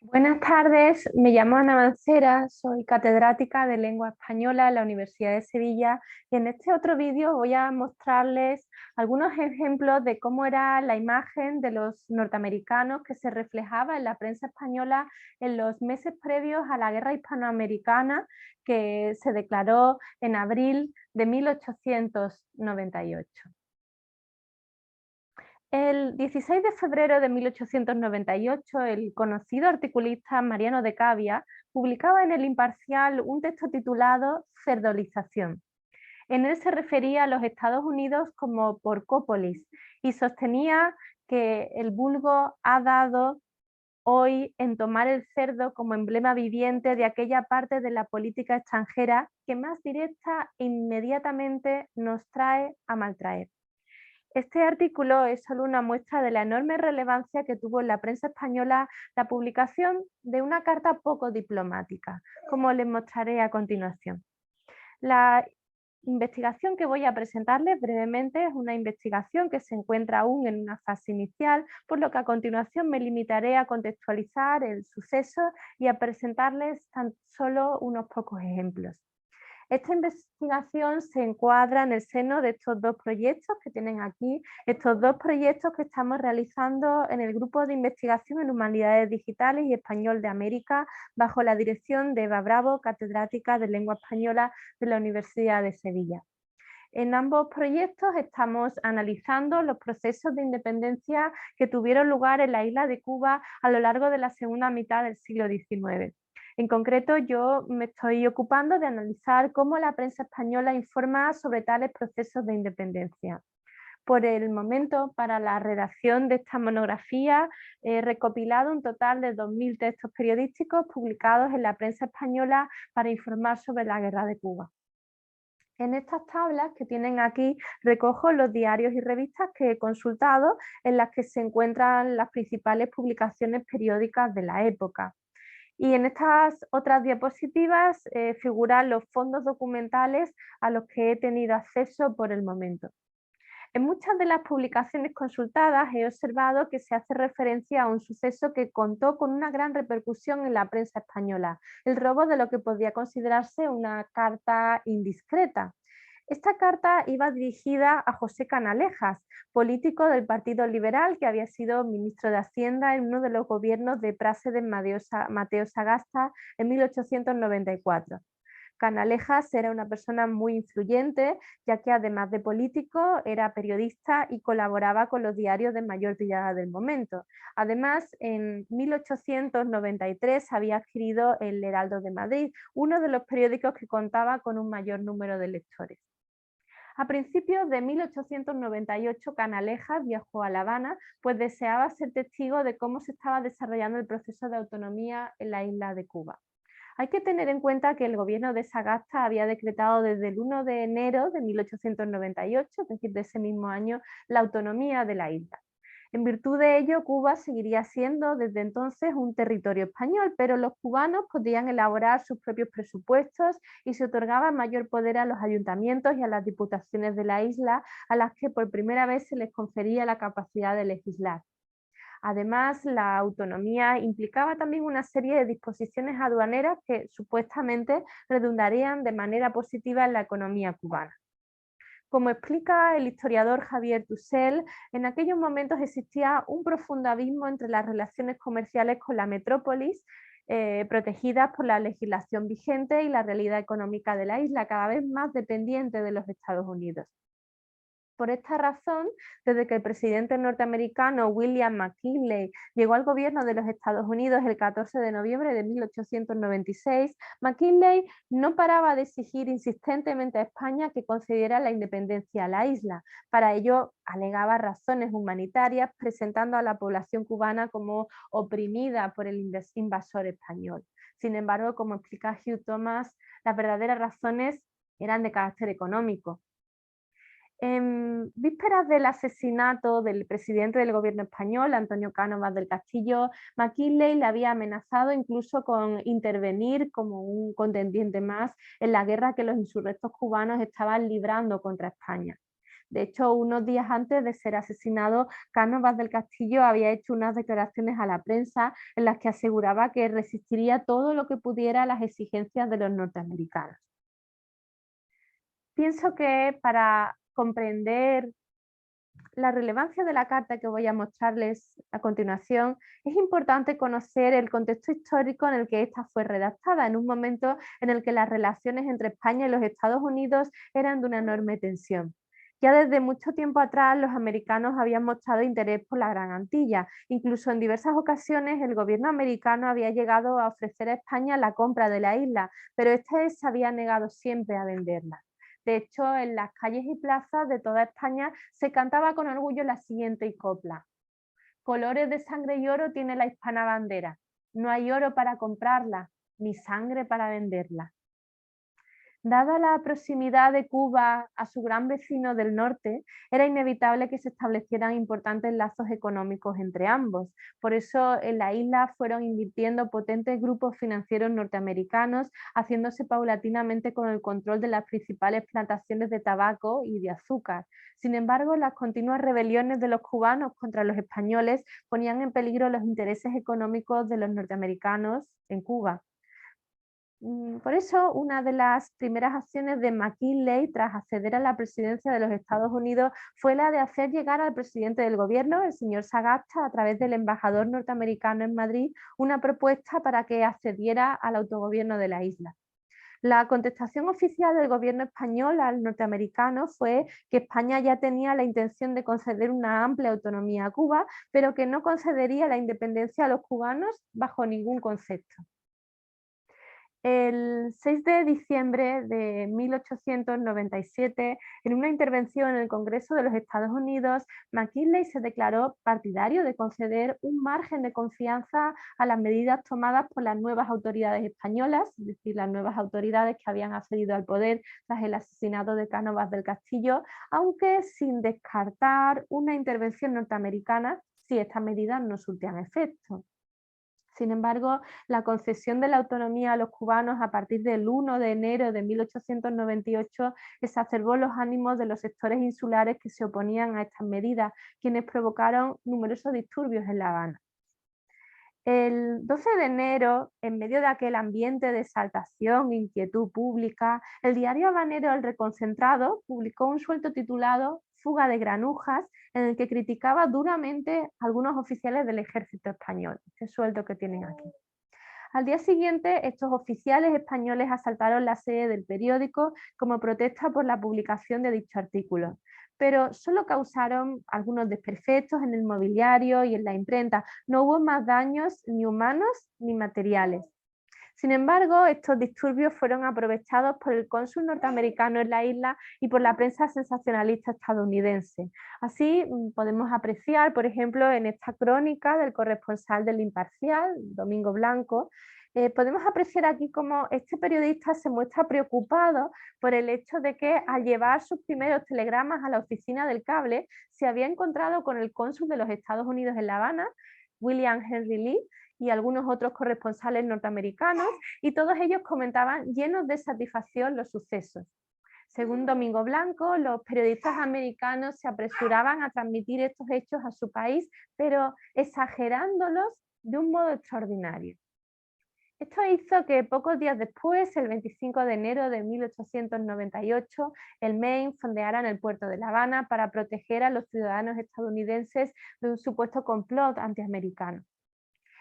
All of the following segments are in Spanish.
Buenas tardes, me llamo Ana Mancera, soy catedrática de Lengua Española en la Universidad de Sevilla y en este otro vídeo voy a mostrarles algunos ejemplos de cómo era la imagen de los norteamericanos que se reflejaba en la prensa española en los meses previos a la Guerra Hispanoamericana que se declaró en abril de 1898. El 16 de febrero de 1898, el conocido articulista Mariano de Cavia publicaba en El Imparcial un texto titulado Ferdolización. En él se refería a los Estados Unidos como porcópolis y sostenía que el vulgo ha dado hoy en tomar el cerdo como emblema viviente de aquella parte de la política extranjera que más directa e inmediatamente nos trae a maltraer. Este artículo es solo una muestra de la enorme relevancia que tuvo en la prensa española la publicación de una carta poco diplomática, como les mostraré a continuación. La investigación que voy a presentarles brevemente es una investigación que se encuentra aún en una fase inicial, por lo que a continuación me limitaré a contextualizar el suceso y a presentarles tan solo unos pocos ejemplos. Esta investigación se encuadra en el seno de estos dos proyectos que tienen aquí, estos dos proyectos que estamos realizando en el Grupo de Investigación en Humanidades Digitales y Español de América, bajo la dirección de Eva Bravo, catedrática de Lengua Española de la Universidad de Sevilla. En ambos proyectos estamos analizando los procesos de independencia que tuvieron lugar en la isla de Cuba a lo largo de la segunda mitad del siglo XIX. En concreto, yo me estoy ocupando de analizar cómo la prensa española informa sobre tales procesos de independencia. Por el momento, para la redacción de esta monografía, he recopilado un total de 2000 textos periodísticos publicados en la prensa española para informar sobre la guerra de Cuba. En estas tablas que tienen aquí recojo los diarios y revistas que he consultado en las que se encuentran las principales publicaciones periódicas de la época. Y en estas otras diapositivas figuran los fondos documentales a los que he tenido acceso por el momento. En muchas de las publicaciones consultadas he observado que se hace referencia a un suceso que contó con una gran repercusión en la prensa española, el robo de lo que podía considerarse una carta indiscreta. Esta carta iba dirigida a José Canalejas, político del Partido Liberal que había sido ministro de Hacienda en uno de los gobiernos de Práxedes Mateo Sagasta en 1894. Canalejas era una persona muy influyente, ya que además de político era periodista y colaboraba con los diarios de mayor tirada del momento. Además, en 1893 había adquirido el Heraldo de Madrid, uno de los periódicos que contaba con un mayor número de lectores. A principios de 1898, Canalejas viajó a La Habana, pues deseaba ser testigo de cómo se estaba desarrollando el proceso de autonomía en la isla de Cuba. Hay que tener en cuenta que el gobierno de Sagasta había decretado desde el 1 de enero de 1898, es decir, de ese mismo año, la autonomía de la isla. En virtud de ello, Cuba seguiría siendo desde entonces un territorio español, pero los cubanos podían elaborar sus propios presupuestos y se otorgaba mayor poder a los ayuntamientos y a las diputaciones de la isla, a las que por primera vez se les confería la capacidad de legislar. Además, la autonomía implicaba también una serie de disposiciones aduaneras que supuestamente redundarían de manera positiva en la economía cubana. Como explica el historiador Javier Tussell, en aquellos momentos existía un profundo abismo entre las relaciones comerciales con la metrópolis, protegidas por la legislación vigente, y la realidad económica de la isla, cada vez más dependiente de los Estados Unidos. Por esta razón, desde que el presidente norteamericano William McKinley llegó al gobierno de los Estados Unidos el 14 de noviembre de 1896, McKinley no paraba de exigir insistentemente a España que concediera la independencia a la isla. Para ello, alegaba razones humanitarias, presentando a la población cubana como oprimida por el invasor español. Sin embargo, como explica Hugh Thomas, las verdaderas razones eran de carácter económico. En vísperas del asesinato del presidente del gobierno español, Antonio Cánovas del Castillo, McKinley le había amenazado incluso con intervenir como un contendiente más en la guerra que los insurrectos cubanos estaban librando contra España. De hecho, unos días antes de ser asesinado, Cánovas del Castillo había hecho unas declaraciones a la prensa en las que aseguraba que resistiría todo lo que pudiera a las exigencias de los norteamericanos. Pienso que para comprender la relevancia de la carta que voy a mostrarles a continuación, es importante conocer el contexto histórico en el que esta fue redactada, en un momento en el que las relaciones entre España y los Estados Unidos eran de una enorme tensión. Ya desde mucho tiempo atrás los americanos habían mostrado interés por la Gran Antilla. Incluso en diversas ocasiones el gobierno americano había llegado a ofrecer a España la compra de la isla, pero este se había negado siempre a venderla. De hecho, en las calles y plazas de toda España se cantaba con orgullo la siguiente copla: colores de sangre y oro tiene la hispana bandera, no hay oro para comprarla, ni sangre para venderla. Dada la proximidad de Cuba a su gran vecino del norte, era inevitable que se establecieran importantes lazos económicos entre ambos. Por eso en la isla fueron invirtiendo potentes grupos financieros norteamericanos, haciéndose paulatinamente con el control de las principales plantaciones de tabaco y de azúcar. Sin embargo, las continuas rebeliones de los cubanos contra los españoles ponían en peligro los intereses económicos de los norteamericanos en Cuba. Por eso, una de las primeras acciones de McKinley tras acceder a la presidencia de los Estados Unidos fue la de hacer llegar al presidente del gobierno, el señor Sagasta, a través del embajador norteamericano en Madrid, una propuesta para que accediera al autogobierno de la isla. La contestación oficial del gobierno español al norteamericano fue que España ya tenía la intención de conceder una amplia autonomía a Cuba, pero que no concedería la independencia a los cubanos bajo ningún concepto. El 6 de diciembre de 1897, en una intervención en el Congreso de los Estados Unidos, McKinley se declaró partidario de conceder un margen de confianza a las medidas tomadas por las nuevas autoridades españolas, es decir, las nuevas autoridades que habían accedido al poder tras el asesinato de Cánovas del Castillo, aunque sin descartar una intervención norteamericana si estas medidas no surtían efecto. Sin embargo, la concesión de la autonomía a los cubanos a partir del 1 de enero de 1898 exacerbó los ánimos de los sectores insulares que se oponían a estas medidas, quienes provocaron numerosos disturbios en La Habana. El 12 de enero, en medio de aquel ambiente de exaltación e inquietud pública, el diario habanero El Reconcentrado publicó un suelto titulado Fuga de granujas, en el que criticaba duramente a algunos oficiales del ejército español, este sueldo que tienen aquí. Al día siguiente, estos oficiales españoles asaltaron la sede del periódico como protesta por la publicación de dicho artículo, pero solo causaron algunos desperfectos en el mobiliario y en la imprenta. No hubo más daños ni humanos ni materiales. Sin embargo, estos disturbios fueron aprovechados por el cónsul norteamericano en la isla y por la prensa sensacionalista estadounidense. Así podemos apreciar, por ejemplo, en esta crónica del corresponsal del Imparcial, Domingo Blanco, podemos apreciar aquí cómo este periodista se muestra preocupado por el hecho de que al llevar sus primeros telegramas a la oficina del cable se había encontrado con el cónsul de los Estados Unidos en La Habana, William Henry Lee, y algunos otros corresponsales norteamericanos, y todos ellos comentaban llenos de satisfacción los sucesos. Según Domingo Blanco, los periodistas americanos se apresuraban a transmitir estos hechos a su país, pero exagerándolos de un modo extraordinario. Esto hizo que pocos días después, el 25 de enero de 1898, el Maine fondeara en el puerto de La Habana para proteger a los ciudadanos estadounidenses de un supuesto complot antiamericano.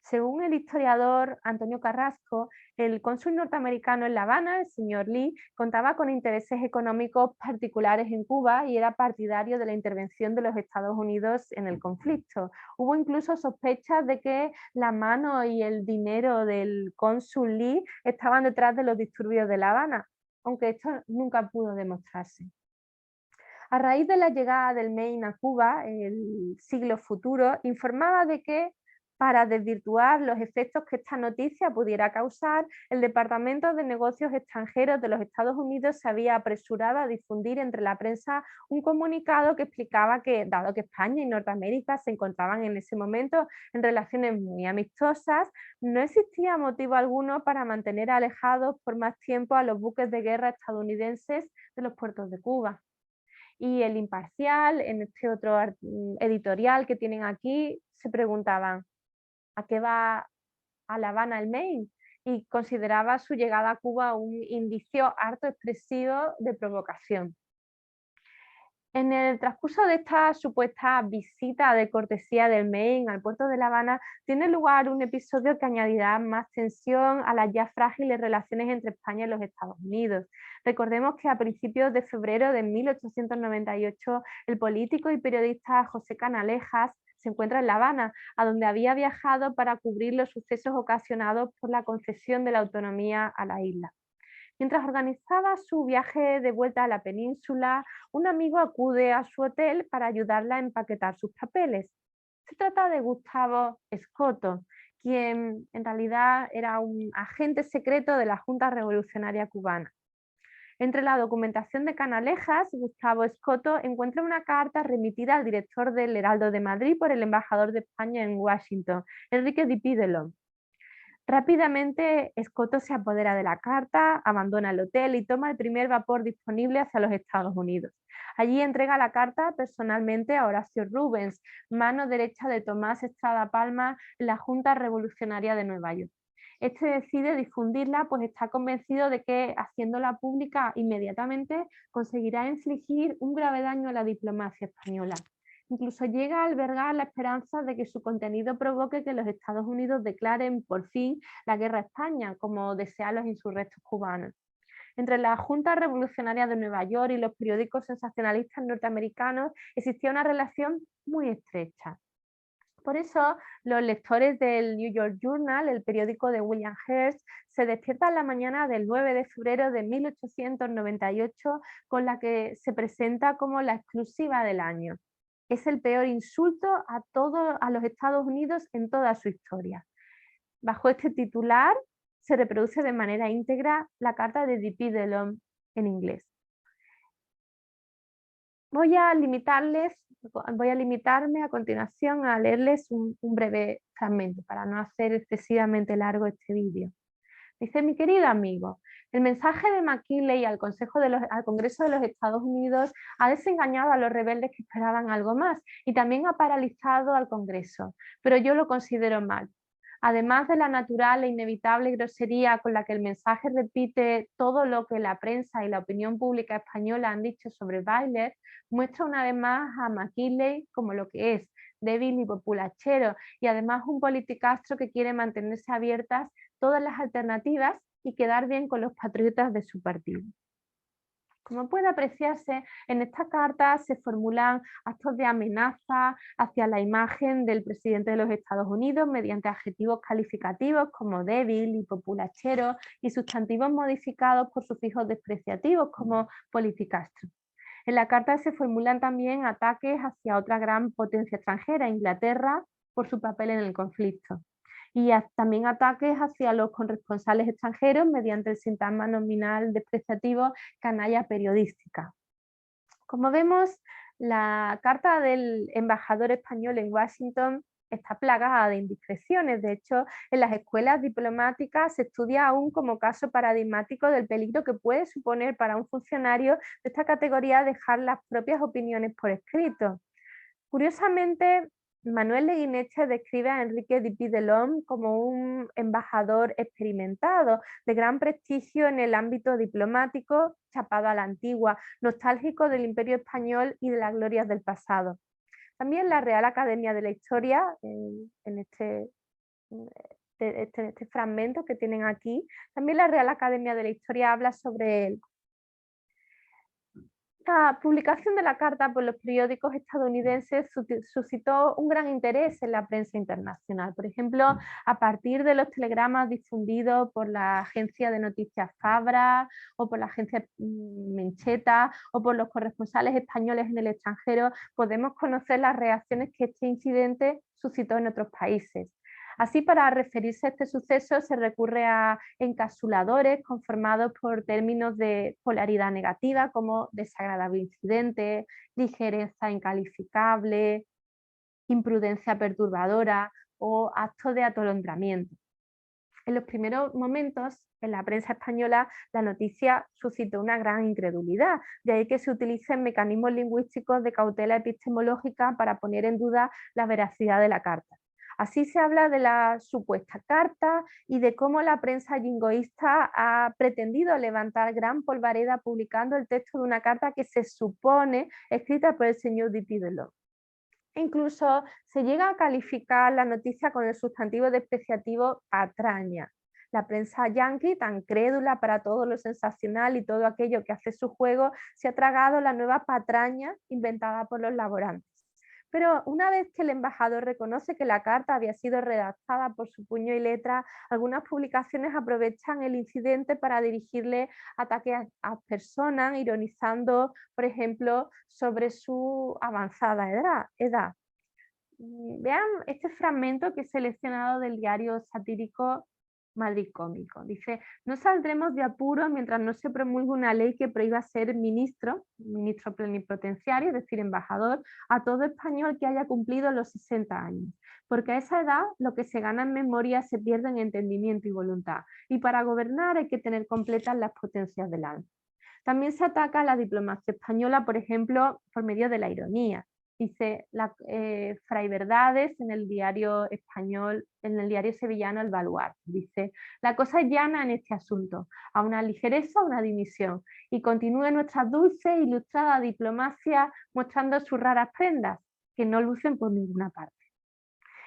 Según el historiador Antonio Carrasco, el cónsul norteamericano en La Habana, el señor Lee, contaba con intereses económicos particulares en Cuba y era partidario de la intervención de los Estados Unidos en el conflicto. Hubo incluso sospechas de que la mano y el dinero del cónsul Lee estaban detrás de los disturbios de La Habana, aunque esto nunca pudo demostrarse. A raíz de la llegada del Maine a Cuba, el siglo futuro informaba de que para desvirtuar los efectos que esta noticia pudiera causar, el Departamento de Negocios Extranjeros de los Estados Unidos se había apresurado a difundir entre la prensa un comunicado que explicaba que, dado que España y Norteamérica se encontraban en ese momento en relaciones muy amistosas, no existía motivo alguno para mantener alejados por más tiempo a los buques de guerra estadounidenses de los puertos de Cuba. Y El Imparcial, en este otro editorial que tienen aquí, se preguntaban ¿a qué va a La Habana el Maine? Y consideraba su llegada a Cuba un indicio harto expresivo de provocación. En el transcurso de esta supuesta visita de cortesía del Maine al puerto de La Habana, tiene lugar un episodio que añadirá más tensión a las ya frágiles relaciones entre España y los Estados Unidos. Recordemos que a principios de febrero de 1898, el político y periodista José Canalejas se encuentra en La Habana, a donde había viajado para cubrir los sucesos ocasionados por la concesión de la autonomía a la isla. Mientras organizaba su viaje de vuelta a la península, un amigo acude a su hotel para ayudarla a empaquetar sus papeles. Se trata de Gustavo Escoto, quien en realidad era un agente secreto de la Junta Revolucionaria Cubana. Entre la documentación de Canalejas, Gustavo Escoto encuentra una carta remitida al director del Heraldo de Madrid por el embajador de España en Washington, Enrique Di Pidelón. Rápidamente, Escoto se apodera de la carta, abandona el hotel y toma el primer vapor disponible hacia los Estados Unidos. Allí entrega la carta personalmente a Horacio Rubens, mano derecha de Tomás Estrada Palma en la Junta Revolucionaria de Nueva York. Este decide difundirla, pues está convencido de que haciéndola pública inmediatamente conseguirá infligir un grave daño a la diplomacia española. Incluso llega a albergar la esperanza de que su contenido provoque que los Estados Unidos declaren por fin la guerra a España, como desean los insurrectos cubanos. Entre la Junta Revolucionaria de Nueva York y los periódicos sensacionalistas norteamericanos existía una relación muy estrecha. Por eso, los lectores del New York Journal, el periódico de William Hearst, se despiertan la mañana del 9 de febrero de 1898 con la que se presenta como la exclusiva del año. Es el peor insulto a los Estados Unidos en toda su historia. Bajo este titular se reproduce de manera íntegra la carta de Di Pidelón en inglés. Voy a limitarme a continuación a leerles un breve fragmento para no hacer excesivamente largo este vídeo. Dice: mi querido amigo, el mensaje de McKinley al Congreso de los Estados Unidos ha desengañado a los rebeldes que esperaban algo más y también ha paralizado al Congreso, pero yo lo considero mal. Además de la natural e inevitable grosería con la que el mensaje repite todo lo que la prensa y la opinión pública española han dicho sobre Butler, muestra una vez más a McKinley como lo que es, débil y populachero, y además un politicastro que quiere mantenerse abiertas todas las alternativas y quedar bien con los patriotas de su partido. Como puede apreciarse, en esta carta se formulan actos de amenaza hacia la imagen del presidente de los Estados Unidos mediante adjetivos calificativos como débil y populachero y sustantivos modificados por sufijos despreciativos como politicastro. En la carta se formulan también ataques hacia otra gran potencia extranjera, Inglaterra, por su papel en el conflicto. Y también ataques hacia los corresponsales extranjeros mediante el sintagma nominal despreciativo canalla periodística. Como vemos, la carta del embajador español en Washington está plagada de indiscreciones. De hecho, en las escuelas diplomáticas se estudia aún como caso paradigmático del peligro que puede suponer para un funcionario de esta categoría dejar las propias opiniones por escrito. Curiosamente, Manuel Leguineche describe a Enrique Di Pidelón como un embajador experimentado, de gran prestigio en el ámbito diplomático, chapado a la antigua, nostálgico del Imperio Español y de las glorias del pasado. También la Real Academia de la Historia, en este fragmento que tienen aquí, también la Real Academia de la Historia habla sobre él. La publicación de la carta por los periódicos estadounidenses suscitó un gran interés en la prensa internacional. Por ejemplo, a partir de los telegramas difundidos por la agencia de noticias Fabra o por la agencia Mencheta o por los corresponsales españoles en el extranjero, podemos conocer las reacciones que este incidente suscitó en otros países. Así, para referirse a este suceso se recurre a encapsuladores conformados por términos de polaridad negativa como desagradable incidente, ligereza incalificable, imprudencia perturbadora o acto de atolondramiento. En los primeros momentos, en la prensa española, la noticia suscitó una gran incredulidad, de ahí que se utilicen mecanismos lingüísticos de cautela epistemológica para poner en duda la veracidad de la carta. Así se habla de la supuesta carta y de cómo la prensa jingoísta ha pretendido levantar gran polvareda publicando el texto de una carta que se supone escrita por el señor de Diderot. Incluso se llega a calificar la noticia con el sustantivo despreciativo patraña. La prensa yanqui, tan crédula para todo lo sensacional y todo aquello que hace su juego, se ha tragado la nueva patraña inventada por los laborantes. Pero una vez que el embajador reconoce que la carta había sido redactada por su puño y letra, algunas publicaciones aprovechan el incidente para dirigirle ataques a personas, ironizando, por ejemplo, sobre su avanzada edad. Vean este fragmento que he seleccionado del diario satírico Madrid Cómico. Dice: no saldremos de apuro mientras no se promulgue una ley que prohíba ser ministro plenipotenciario, es decir, embajador, a todo español que haya cumplido los 60 años. Porque a esa edad lo que se gana en memoria se pierde en entendimiento y voluntad. Y para gobernar hay que tener completas las potencias del alma. También se ataca a la diplomacia española, por ejemplo, por medio de la ironía. Dice Fray Verdades en el diario español, en el diario sevillano El Baluarte. Dice: la cosa es llana en este asunto, a una ligereza, una dimisión, y continúe nuestra dulce e ilustrada diplomacia mostrando sus raras prendas, que no lucen por ninguna parte.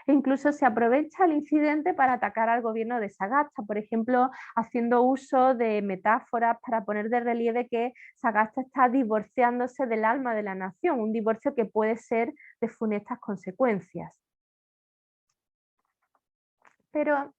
E incluso se aprovecha el incidente para atacar al gobierno de Sagasta, por ejemplo, haciendo uso de metáforas para poner de relieve que Sagasta está divorciándose del alma de la nación, un divorcio que puede ser de funestas consecuencias. Pero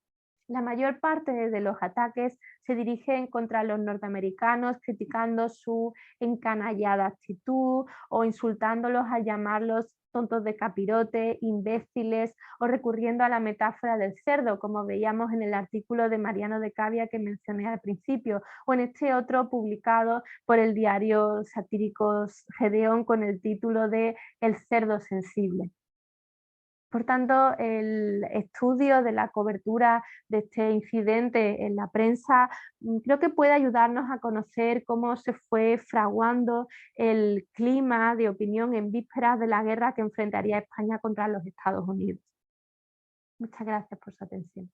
la mayor parte de los ataques se dirigen contra los norteamericanos, criticando su encanallada actitud o insultándolos al llamarlos tontos de capirote, imbéciles, o recurriendo a la metáfora del cerdo, como veíamos en el artículo de Mariano de Cavia que mencioné al principio, o en este otro publicado por el diario satírico Gedeón con el título de El cerdo sensible. Por tanto, el estudio de la cobertura de este incidente en la prensa creo que puede ayudarnos a conocer cómo se fue fraguando el clima de opinión en vísperas de la guerra que enfrentaría España contra los Estados Unidos. Muchas gracias por su atención.